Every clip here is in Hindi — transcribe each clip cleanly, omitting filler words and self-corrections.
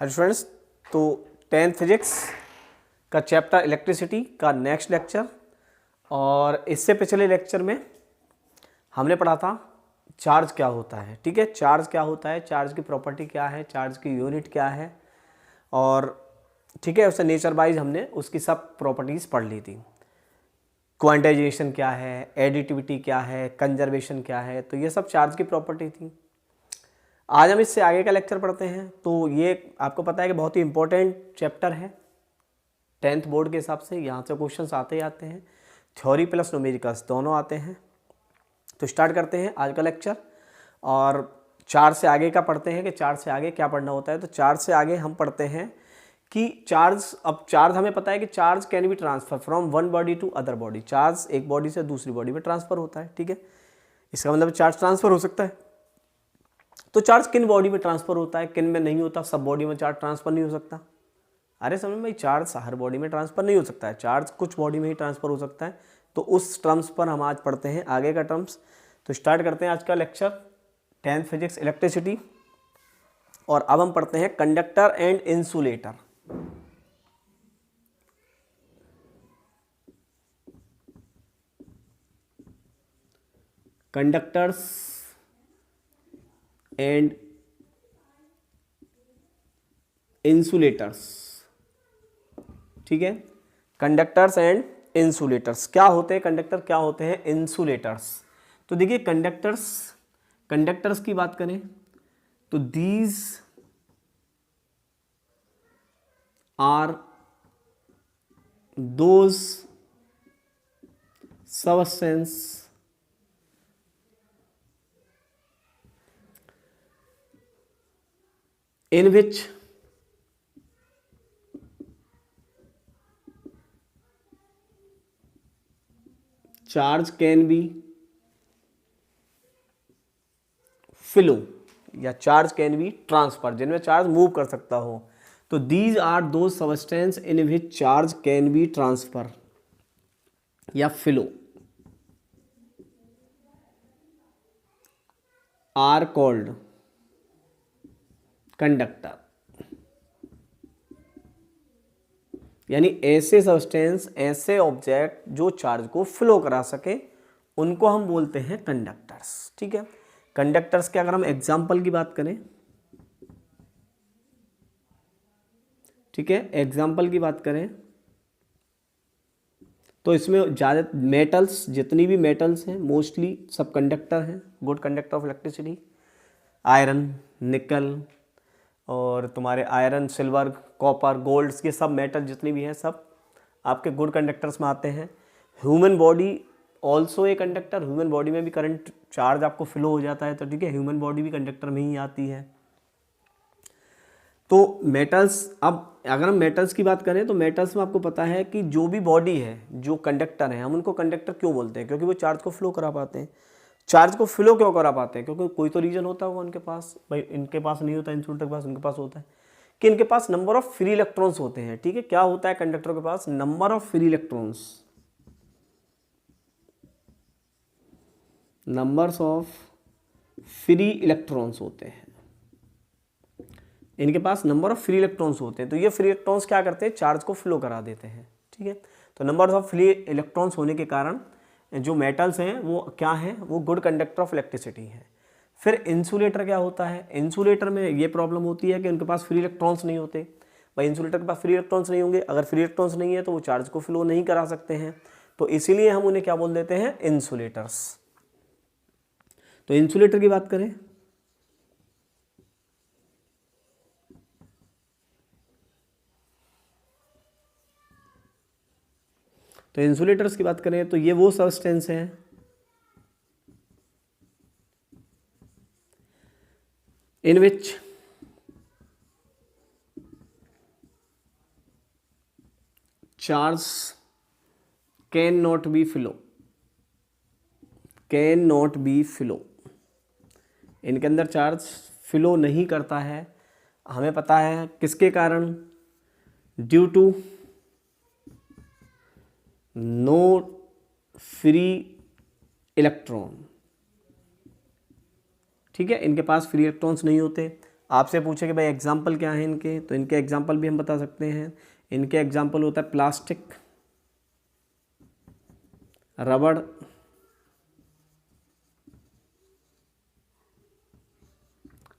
हेलो स्टूडेंट्स, तो 10th फिजिक्स का चैप्टर इलेक्ट्रिसिटी का नेक्स्ट लेक्चर। और इससे पिछले लेक्चर में हमने पढ़ा था चार्ज क्या होता है। ठीक है, चार्ज क्या होता है, चार्ज की प्रॉपर्टी क्या है, चार्ज की यूनिट क्या है, और ठीक है उससे नेचर वाइज हमने उसकी सब प्रॉपर्टीज़ पढ़ ली थी। क्वांटाइजेशन क्या है, एडिटिविटी क्या है, कंजर्वेशन क्या है, तो ये सब चार्ज की प्रॉपर्टी थी। आज हम इससे आगे का लेक्चर पढ़ते हैं। तो ये आपको पता है कि बहुत ही इंपॉर्टेंट चैप्टर है 10th बोर्ड के हिसाब से। यहाँ से क्वेश्चंस आते ही आते हैं, थ्योरी प्लस न्यूमेरिकल्स दोनों आते हैं। तो स्टार्ट करते हैं आज का लेक्चर और 4 से आगे का पढ़ते हैं कि 4 से आगे क्या पढ़ना होता है। तो 4 से आगे हम पढ़ते हैं कि चार्ज, अब चार्ज हमें पता है कि charge can be transfer from one body to other body. Charge एक बॉडी से दूसरी बॉडी में ट्रांसफर होता है। ठीक है, इसका मतलब चार्ज ट्रांसफर हो सकता है। तो चार्ज किन बॉडी में ट्रांसफर होता है, किन में नहीं होता। सब बॉडी में चार्ज ट्रांसफर नहीं हो सकता। अरे समझ में भाई, चार्ज हर बॉडी में ट्रांसफर नहीं हो सकता है, चार्ज कुछ बॉडी में ही ट्रांसफर हो सकता है। तो उस टर्म्स पर हम आज पढ़ते हैं आगे का टर्म्स। तो स्टार्ट करते हैं आज का लेक्चर 10th फिजिक्स इलेक्ट्रिसिटी। और अब हम पढ़ते हैं conductor and insulator. Conductors and insulators. ठीक है, कंडक्टर्स एंड इंसुलेटर्स क्या होते हैं, कंडक्टर क्या होते हैं, इंसुलेटर्स। तो देखिए कंडक्टर्स की बात करें तो these are those substance in which charge can be flow या चार्ज कैन बी ट्रांसफर, जिनमें चार्ज मूव कर सकता हो। तो these are those substance in which charge can be transfer या फ्लो आर कॉल्ड कंडक्टर। यानी ऐसे सब्सटेंस, ऐसे ऑब्जेक्ट जो चार्ज को फ्लो करा सके, उनको हम बोलते हैं कंडक्टर्स। ठीक है, कंडक्टर्स के अगर हम एग्जाम्पल की बात करें, ठीक है, एग्जाम्पल की बात करें तो इसमें ज़्यादा मेटल्स, जितनी भी मेटल्स हैं मोस्टली सब कंडक्टर हैं, good conductor of electricity. Iron, निकल और तुम्हारे आयरन, सिल्वर, कॉपर, गोल्ड, ये सब मेटल जितनी भी हैं सब आपके गुड कंडक्टर्स में आते हैं। Human body also a conductor, human body में भी करंट चार्ज आपको फ्लो हो जाता है। तो ठीक है, ह्यूमन बॉडी भी कंडक्टर में ही आती है। तो मेटल्स, अब अगर हम मेटल्स की बात करें तो मेटल्स में आपको पता है कि जो भी बॉडी है, जो कंडक्टर है, हम उनको कंडक्टर क्यों बोलते हैं, क्योंकि वो चार्ज को फ्लो करा पाते हैं। चार्ज को फ्लो क्यों करा पाते हैं, क्योंकि कोई तो रीजन होता होगा उनके पास। भाई इनके पास नहीं होता, इंसुलेटर के पास, उनके पास होता है कि इनके पास नंबर ऑफ फ्री इलेक्ट्रॉन्स होते हैं। ठीक है, क्या होता है कंडक्टर के पास, number of free electrons, numbers of free electrons होते हैं। इनके पास नंबर ऑफ फ्री इलेक्ट्रॉन्स होते हैं। तो ये फ्री इलेक्ट्रॉन्स क्या करते हैं, चार्ज को फ्लो करा देते हैं। ठीक है, तो नंबर ऑफ फ्री इलेक्ट्रॉन्स होने के कारण जो मेटल्स हैं वो क्या हैं, वो गुड कंडक्टर ऑफ इलेक्ट्रिसिटी हैं। फिर इंसुलेटर क्या होता है, इंसुलेटर में ये प्रॉब्लम होती है कि उनके पास फ्री इलेक्ट्रॉन्स नहीं होते। भाई इंसुलेटर के पास फ्री इलेक्ट्रॉन्स नहीं होंगे, अगर फ्री इलेक्ट्रॉन्स नहीं है तो वो चार्ज को फ्लो नहीं करा सकते हैं। तो इसीलिए हम उन्हें क्या बोल देते हैं, इंसुलेटर्स। तो इंसुलेटर की बात करें तो इंसुलेटर्स की बात करें तो ये वो सब्सटेंस हैं in which charge can not be flow, can not be flow. इनके अंदर चार्ज फ्लो नहीं करता है। हमें पता है किसके कारण, due to no free electron. ठीक है, इनके पास फ्री इलेक्ट्रॉन्स नहीं होते। आपसे पूछे कि भाई एग्जाम्पल क्या है इनके, तो इनके एग्जाम्पल भी हम बता सकते हैं। इनके एग्जाम्पल होता है प्लास्टिक, रबड़,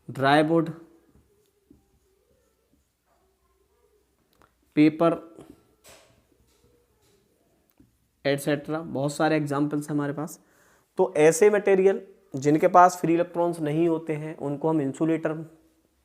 ड्राईवुड, पेपर, एटसेट्रा। बहुत सारे एग्जाम्पल्स हैं हमारे पास। तो ऐसे मटेरियल जिनके पास फ्री इलेक्ट्रॉन्स नहीं होते हैं उनको हम इंसुलेटर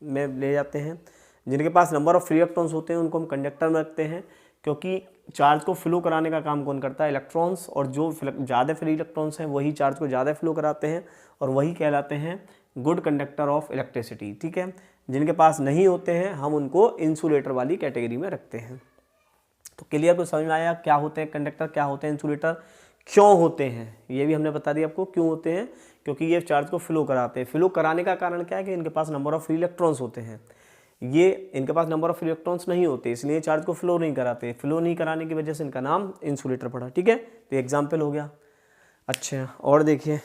में ले जाते हैं। जिनके पास नंबर ऑफ फ्री इलेक्ट्रॉन्स होते हैं उनको हम कंडक्टर में रखते हैं, क्योंकि चार्ज को फ्लो कराने का काम कौन करता है? इलेक्ट्रॉन्स। और जो ज़्यादा फ्री इलेक्ट्रॉन्स हैं वही चार्ज को ज़्यादा फ्लो कराते हैं और वही कहलाते हैं गुड कंडक्टर ऑफ इलेक्ट्रिसिटी। ठीक है, जिनके पास नहीं होते हैं हम उनको इंसुलेटर वाली कैटेगरी में रखते हैं। तो क्लियर को समझ में आया क्या होते हैं कंडक्टर, क्या होते हैं इंसुलेटर, क्यों होते हैं, ये भी हमने बता दिया आपको क्यों होते हैं। क्योंकि ये चार्ज को फ्लो कराते हैं। फ्लो कराने का कारण क्या है कि इनके पास नंबर ऑफ फ्री इलेक्ट्रॉन्स होते हैं। ये इनके पास नंबर ऑफ फ्री इलेक्ट्रॉन्स नहीं होते, इसलिए चार्ज को फ्लो नहीं कराते। फ्लो नहीं कराने की वजह से इनका नाम इंसुलेटर पड़ा। ठीक है, तो एग्जाम्पल हो गया। अच्छा, और देखिए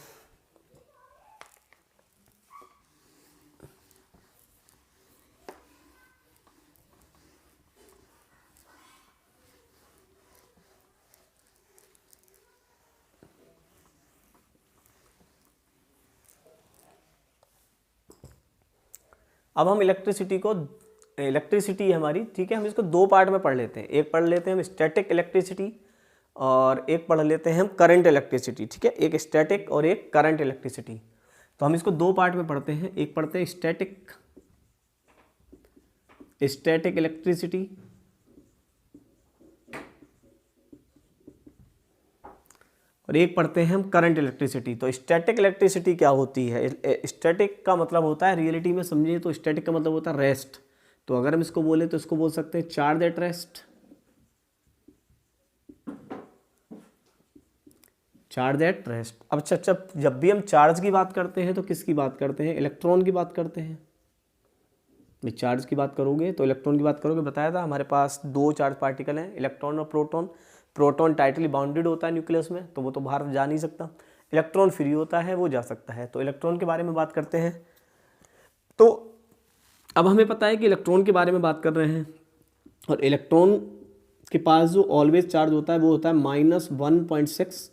अब हम इलेक्ट्रिसिटी हमारी, ठीक है, हम इसको दो पार्ट में पढ़ लेते हैं। एक पढ़ लेते हैं हम स्टैटिक इलेक्ट्रिसिटी और एक पढ़ लेते हैं हम करंट इलेक्ट्रिसिटी। ठीक है, एक स्टैटिक और एक करंट इलेक्ट्रिसिटी। तो हम इसको दो पार्ट में पढ़ते हैं। एक पढ़ते हैं स्टैटिक इलेक्ट्रिसिटी और एक पढ़ते हैं हम करंट इलेक्ट्रिसिटी। तो स्टैटिक इलेक्ट्रिसिटी क्या होती है? स्टैटिक का मतलब होता है, रियलिटी में समझिए तो स्टैटिक का मतलब होता है रेस्ट। तो अगर हम इसको बोले तो इसको बोल सकते हैं charge at rest. Charge at rest. अब अच्छा, जब भी हम चार्ज की बात करते हैं तो किसकी बात करते हैं? इलेक्ट्रॉन की बात करते हैं। चार्ज की बात करोगे तो इलेक्ट्रॉन की बात करोगे। बताया था हमारे पास दो चार्ज पार्टिकल हैं, इलेक्ट्रॉन और प्रोटॉन। प्रोटॉन टाइटली बाउंडेड होता है न्यूक्लियस में, तो वो तो बाहर जा नहीं सकता। इलेक्ट्रॉन फ्री होता है, वो जा सकता है। तो इलेक्ट्रॉन के बारे में बात करते हैं। तो अब हमें पता है कि इलेक्ट्रॉन के बारे में बात कर रहे हैं, और इलेक्ट्रॉन के पास जो ऑलवेज चार्ज होता है वो होता है -1.6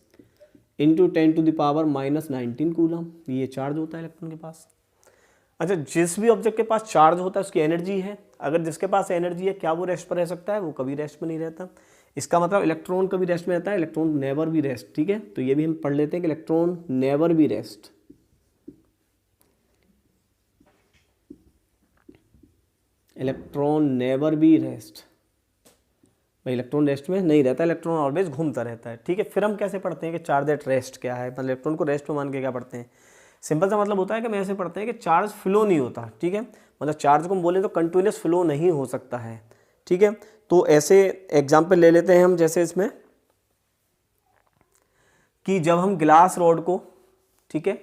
× 10⁻⁻19 कूलम। ये चार्ज होता है इलेक्ट्रॉन के पास। अच्छा, जिस भी ऑब्जेक्ट के पास चार्ज होता है उसकी एनर्जी है। अगर जिसके पास एनर्जी है क्या वो रेस्ट पर रह सकता है? वो कभी रेस्ट में नहीं रहता। इसका मतलब इलेक्ट्रॉन कभी रेस्ट में रहता है, इलेक्ट्रॉन नेवर भी रेस्ट। ठीक है, तो ये भी हम पढ़ लेते हैं कि इलेक्ट्रॉन नेवर भी रेस्ट। इलेक्ट्रॉन नेवर भी रेस्ट, भाई इलेक्ट्रॉन रेस्ट में नहीं रहता, इलेक्ट्रॉन ऑलवेज घूमता रहता है। ठीक है, फिर हम कैसे पढ़ते हैं कि चार्ज एट रेस्ट क्या है? मतलब इलेक्ट्रॉन को रेस्ट में मान के क्या पढ़ते हैं? सिंपल सा मतलब होता है कि हम ऐसे पढ़ते हैं कि चार्ज फ्लो नहीं होता। ठीक है, मतलब चार्ज को हम बोले तो कंटिन्यूस फ्लो नहीं हो सकता है। ठीक है, तो ऐसे एग्जाम्पल ले लेते हैं हम, जैसे इसमें कि जब हम ग्लास रॉड को, ठीक है,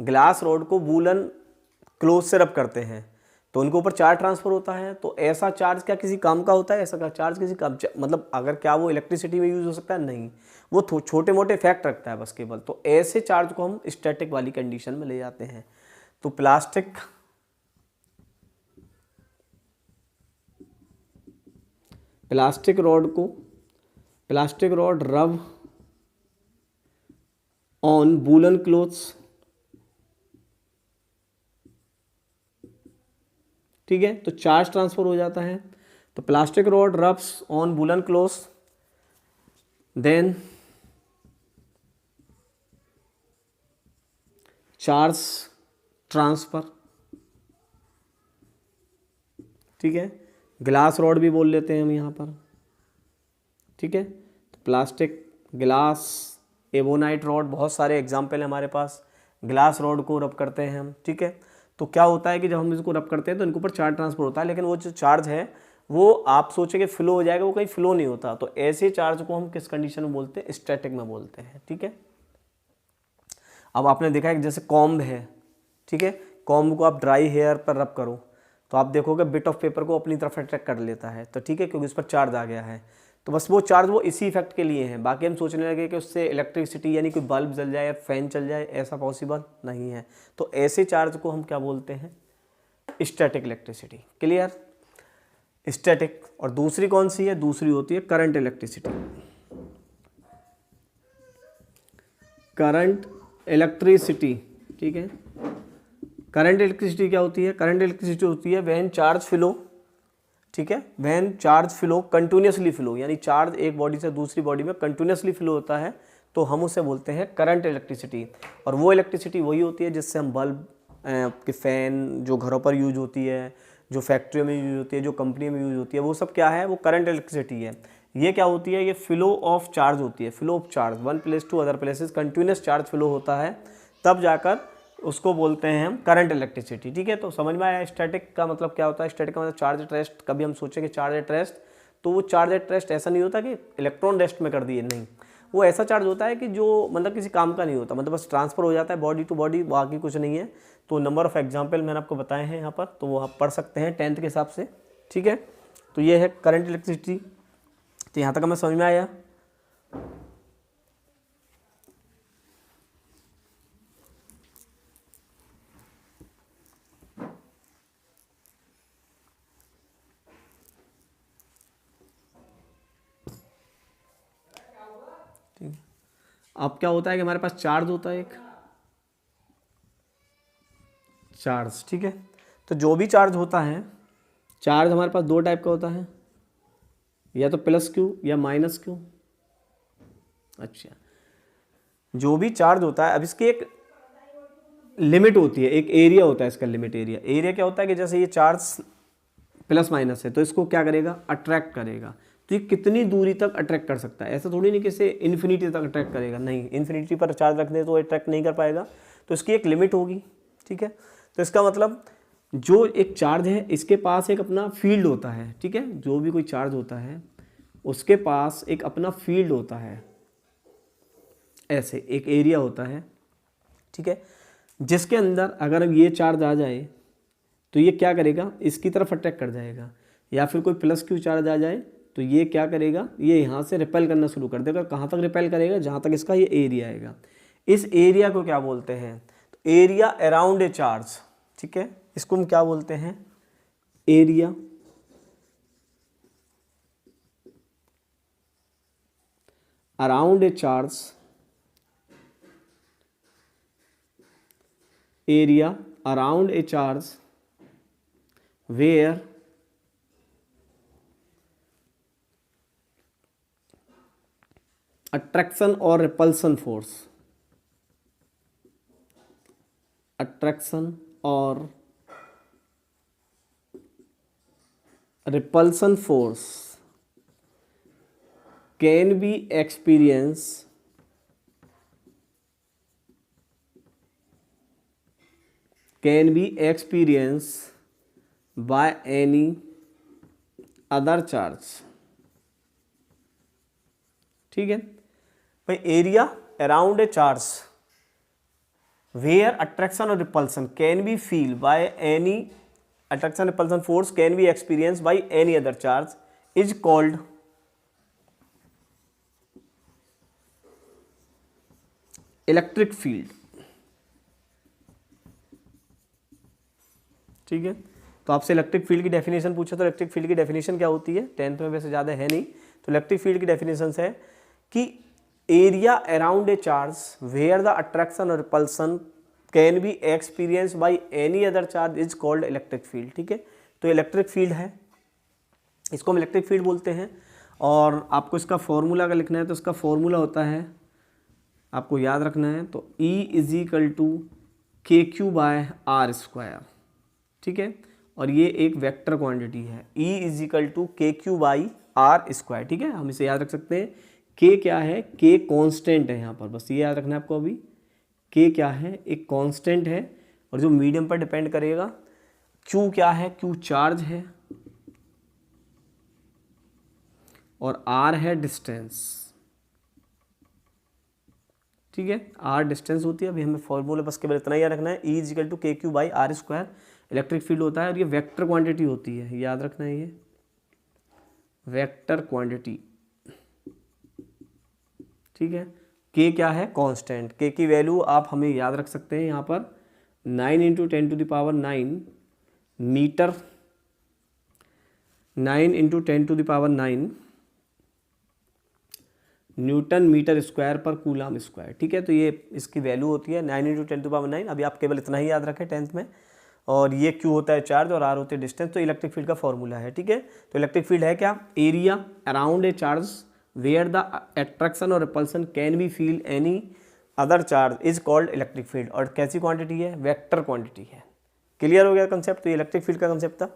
ग्लास रॉड को वूलन क्लोथ से रब करते हैं तो उनके ऊपर चार्ज ट्रांसफर होता है। तो ऐसा चार्ज क्या किसी काम का होता है? ऐसा का चार्ज किसी काम, मतलब अगर क्या वो इलेक्ट्रिसिटी में यूज हो सकता है? नहीं, वो छोटे मोटे इफेक्ट रखता है बस केवल। तो ऐसे चार्ज को हम स्टैटिक वाली कंडीशन में ले जाते हैं। तो plastic rod rub on woollen clothes. ठीक है, तो चार्ज ट्रांसफर हो जाता है। तो plastic rod rubs on woollen clothes, then charge transfer. ठीक है, ग्लास रॉड भी बोल लेते हैं हम यहाँ पर। ठीक है, तो प्लास्टिक, ग्लास, एबोनाइट रॉड, बहुत सारे एग्जाम्पल हैं हमारे पास। ग्लास रॉड को रब करते हैं हम। ठीक है, तो क्या होता है कि जब हम इसको रब करते हैं तो इनके ऊपर चार्ज ट्रांसफर होता है, लेकिन वो जो चार्ज है वो आप सोचे कि फ्लो हो जाएगा, वो कहीं फ्लो नहीं होता। तो ऐसे चार्ज को हम किस कंडीशन में बोलते हैं? स्टैटिक में बोलते हैं। ठीक है, अब आपने देखा है जैसे कॉम्ब है, ठीक है, कॉम्ब को आप ड्राई हेयर पर रब करो तो आप देखोगे बिट ऑफ पेपर को अपनी तरफ अट्रैक्ट कर लेता है। तो ठीक है, क्योंकि उस पर चार्ज आ गया है। तो बस वो चार्ज वो इसी इफेक्ट के लिए है। बाकी हम सोचने लगे कि उससे इलेक्ट्रिसिटी यानी कोई बल्ब जल जाए या फैन चल जाए, ऐसा पॉसिबल नहीं है। तो ऐसे चार्ज को हम क्या बोलते हैं? Static electricity. क्लियर? स्टैटिक। और दूसरी कौन सी है? दूसरी होती है करंट इलेक्ट्रिसिटी। करंट इलेक्ट्रिसिटी, ठीक है। करंट इलेक्ट्रिसिटी क्या होती है? करंट इलेक्ट्रिसिटी होती है व्हेन चार्ज फ्लो, ठीक है, when charge flow continuously flow, यानी चार्ज एक बॉडी से दूसरी बॉडी में कंटिन्यूसली फ्लो होता है, तो हम उसे बोलते हैं करंट इलेक्ट्रिसिटी। और वो इलेक्ट्रिसिटी वही होती है जिससे हम बल्ब के फैन जो घरों पर यूज होती है, जो फैक्ट्रियों में यूज होती है, जो कंपनी में यूज होती है, वो सब क्या है? वो करंट इलेक्ट्रिसिटी है। ये क्या होती है? ये फ्लो ऑफ चार्ज होती है। Flow of charge one place to other places, continuous charge flow होता है, तब जाकर उसको बोलते हैं हम करंट इलेक्ट्रिसिटी। ठीक है, तो समझ में आया स्टैटिक का मतलब क्या होता है? स्टैटिक का मतलब चार्ज एट रेस्ट। कभी हम सोचें कि चार्ज एट रेस्ट, तो वो चार्ज एट रेस्ट ऐसा नहीं होता कि इलेक्ट्रॉन रेस्ट में कर दिए, नहीं, वो ऐसा चार्ज होता है कि जो मतलब किसी काम का नहीं होता, मतलब बस ट्रांसफर हो जाता है बॉडी टू बॉडी, बाकी कुछ नहीं है। तो नंबर ऑफ एग्जाम्पल मैंने आपको बताए हैं यहाँ पर, तो वो आप पढ़ सकते हैं 10th के हिसाब से। ठीक है, तो ये है करंट इलेक्ट्रिसिटी। तो यहाँ तक हमें समझ में आया। ठीक है, अब क्या होता है कि हमारे पास चार्ज होता है, एक चार्ज। ठीक है, तो जो भी चार्ज होता है, चार्ज हमारे पास दो टाइप का होता है, या तो प्लस क्यू या माइनस क्यू। अच्छा, जो भी चार्ज होता है, अब इसकी एक लिमिट होती है, एक एरिया होता है इसका, लिमिट एरिया। एरिया क्या होता है कि जैसे ये चार्ज प्लस माइनस है, तो इसको क्या करेगा? अट्रैक्ट करेगा। तो ये कितनी दूरी तक अट्रैक्ट कर सकता है? ऐसा थोड़ी नहीं कि इसे इन्फिनिटी तक अट्रैक्ट करेगा, नहीं, इन्फिनिटी पर चार्ज रख दे तो अट्रैक्ट नहीं कर पाएगा, तो इसकी एक लिमिट होगी। ठीक है, तो इसका मतलब जो एक चार्ज है, इसके पास एक अपना फील्ड होता है। ठीक है, जो भी कोई चार्ज होता है उसके पास एक अपना फील्ड होता है, ऐसे एक एरिया होता है। ठीक है, जिसके अंदर अगर ये चार्ज आ जाए तो ये क्या करेगा? इसकी तरफ अट्रैक्ट कर जाएगा। या फिर कोई प्लस क्यू चार्ज आ जाए तो ये क्या करेगा? ये यहाँ से रिपेल करना शुरू कर देगा। कहाँ तक रिपेल करेगा? जहाँ तक इसका ये एरिया आएगा। इस एरिया को क्या बोलते हैं? तो एरिया अराउंड ए चार्ज। ठीक है, इसको हम क्या बोलते हैं? Area around a charge, area around a charge where attraction or repulsion force, attraction or repulsion force can be experienced by any other charge। ठीक है भाई, area around a charge where attraction और repulsion can be feel by any, attraction repulsion force can be experience by any other charge is called electric field. ठीक है, तो आपसे इलेक्ट्रिक फील्ड की डेफिनेशन पूछा, तो इलेक्ट्रिक फील्ड की डेफिनेशन क्या होती है? 10th में वैसे ज़्यादा है नहीं, तो इलेक्ट्रिक फील्ड की डेफिनेशन है कि area around a charge where the attraction और repulsion can be experience by any other charge is called electric field. ठीक है, तो इलेक्ट्रिक फील्ड है, इसको हम इलेक्ट्रिक फील्ड बोलते हैं। और आपको इसका फॉर्मूला अगर लिखना है तो इसका फॉर्मूला होता है, आपको याद रखना है, तो E is equal to k Q by are square. ठीक है, और ये एक वेक्टर क्वांटिटी है, E is equal to k q by r square. ठीक है, हम इसे याद रख सकते हैं। K क्या है? K कांस्टेंट है यहाँ पर, बस ये याद रखना है आपको। अभी K क्या है? एक कांस्टेंट है, और जो मीडियम पर डिपेंड करेगा। Q क्या है? Q चार्ज है, और R है डिस्टेंस। ठीक है, R डिस्टेंस होती है। अभी हमें फॉर्मूला बस केवल इतना ही याद रखना है, E is equal to k q by r square electric field होता है, और ये वेक्टर क्वांटिटी होती है, याद रखना है, ये वेक्टर क्वांटिटी। ठीक है, K क्या है? कांस्टेंट। K की वैल्यू आप हमें याद रख सकते हैं यहाँ पर 9 × 10⁻⁹ metre 9 into 10⁹9 newton metre square पर कूलाम स्क्वायर। ठीक है, तो ये इसकी वैल्यू होती है 9 इंटू 10⁹9। अभी आप केवल इतना ही याद रखें 10th में। और ये Q होता है चार्ज और R होती है डिस्टेंस। तो इलेक्ट्रिक फील्ड का फॉर्मूला है। ठीक है, तो इलेक्ट्रिक फील्ड है क्या, area around a charge where the attraction और repulsion can be feel any other charge is called electric field. और कैसी क्वांटिटी है, वेक्टर क्वांटिटी है। क्लियर हो गया कंसेप्ट। तो ये इलेक्ट्रिक फील्ड का कंसेप्ट था।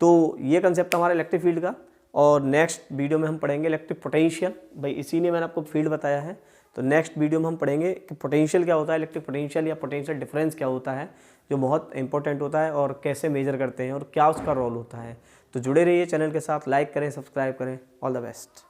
तो ये कंसेप्ट हमारा इलेक्ट्रिक फील्ड का। और नेक्स्ट वीडियो में हम पढ़ेंगे इलेक्ट्रिक पोटेंशियल। भाई इसी ने मैंने आपको फील्ड बताया है। तो नेक्स्ट वीडियो में हम पढ़ेंगे कि पोटेंशियल क्या होता है, इलेक्ट्रिक पोटेंशियल या पोटेंशियल डिफरेंस क्या होता है, जो बहुत इंपॉर्टेंट होता है, और कैसे मेजर करते हैं और क्या उसका रोल होता है। तो जुड़े रहिए चैनल के साथ, लाइक करें, सब्सक्राइब करें। All the best.